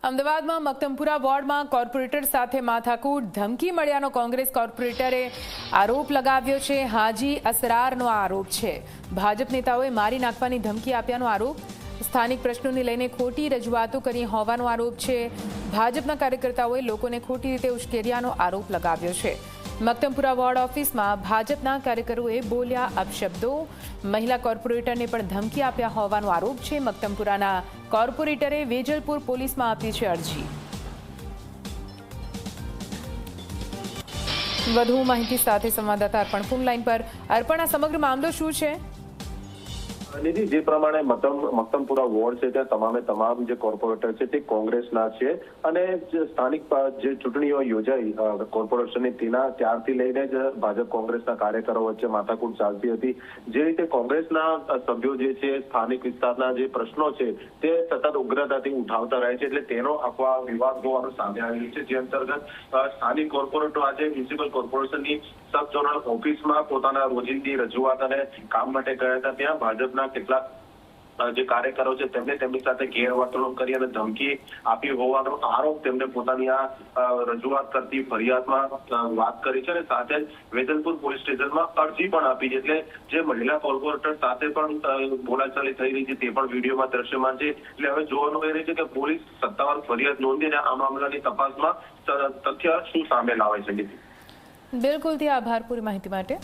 અમદાવાદમાં મક્તમપુરા વોર્ડમાં કોર્પોરેટર સાથે માથાકૂટ, ધમકી મળ્યાનો કોંગ્રેસ કોર્પોરેટરે આરોપ લગાવ્યો છે। હાજી અસરારનો આરોપ છે। ભાજપ નેતાઓએ મારી નાખવાની ધમકી આપ્યાનો આરોપ, સ્થાનિક પ્રશ્નોને લઈને ખોટી રજૂઆતો કરી હોવાનો આરોપ છે। ભાજપના કાર્યકર્તાઓએ લોકોને ખોટી રીતે ઉશ્કેર્યાનો આરોપ લગાવ્યો છે। મક્તમપુરા વોર્ડ ઓફિસમાં ભાજપના કાર્યકરોએ બોલ્યા અપશબ્દો, મહિલા કોર્પોરેટરને પણ ધમકી આપ્યા હોવાનો આરોપ છે। મક્તમપુરાના કોર્પોરેટરે વેજલપુર પોલીસમાં આપી છે અરજી। વધુ માહિતી સાથે સંવાદદાતા અર્પણ ફોન લાઈન પર। અર્પણ, આ સમગ્ર મામલો શું છે? નિધિ, જે પ્રમાણે મક્તમપુરા વોર્ડ છે ત્યાં તમામ જે કોર્પોરેટર છે તે કોંગ્રેસના છે અને સ્થાનિક જે ચૂંટણીઓ યોજાઈ કોર્પોરેશનની ત્યારથી લઈને જ ભાજપ કોંગ્રેસના કાર્યકરો વચ્ચે માથાકૂટ ચાલતી હતી। જે રીતે કોંગ્રેસના સભ્યો જે છે સ્થાનિક વિસ્તારના જે પ્રશ્નો છે તે સતત ઉગ્રતાથી ઉઠાવતા રહે છે, એટલે તેનો આખો વિવાદ હોવાનું સામે આવ્યું છે। જે અંતર્ગત સ્થાનિક કોર્પોરેટરો આજે મ્યુનિસિપલ કોર્પોરેશનની સબ ઝોનલ ઓફિસમાં પોતાના રોજિંદી રજૂઆત અને કામ માટે ગયા હતા। ત્યાં ભાજપના કેટલાક જે કાર્યકરો છે તેમની સાથે ગેરવર્તણૂક કરી અને ધમકી આપી હોવાનો આરોપ તેમને પોતાની આ રજૂઆત કરતી ફરિયાદમાં વાત કરી છે અને સાથે જ વેજલપુર પોલીસ સ્ટેશનમાં અરજી પણ આપી છે। એટલે જે મહિલા કોર્પોરેટર સાથે પણ બોલાચાલી થઈ રહી છે તે પણ વિડીયોમાં દ્રશ્યમાન છે। એટલે હવે જોવાનું એ રહી છે કે પોલીસ સત્તાવાર ફરિયાદ નોંધીને આ મામલાની તપાસમાં તથ્ય શું સામે લાવે છે। બિલકુલ, આભાર પૂરી માહિતી માટે।